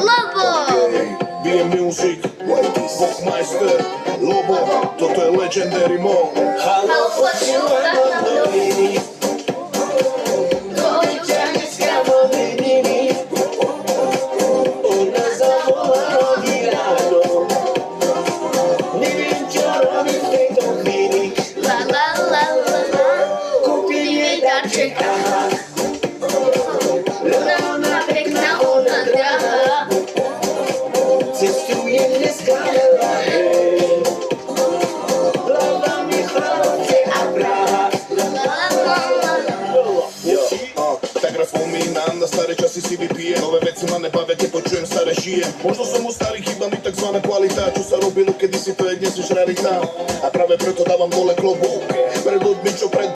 Lobo! Bije music, Bochmeister, Lobo, toto je legendary mo. Halo, počúvaj na noviny. La la la la la. Kúpim jej darček, aha. Ona pekná, ona drahá. Cestuje dneska veľa, hej. Hlavami Chladovce a Praha. La la la la la. Tak raz spomínam na staré časy si vypijem. Nové veci ma nebavia, keď počujem staré žijem. Možno som u starých chybami takzvaná kvalita. Čo sa robilo kedysi, to je dnes už rarita. A práve preto dávam dole klobúk.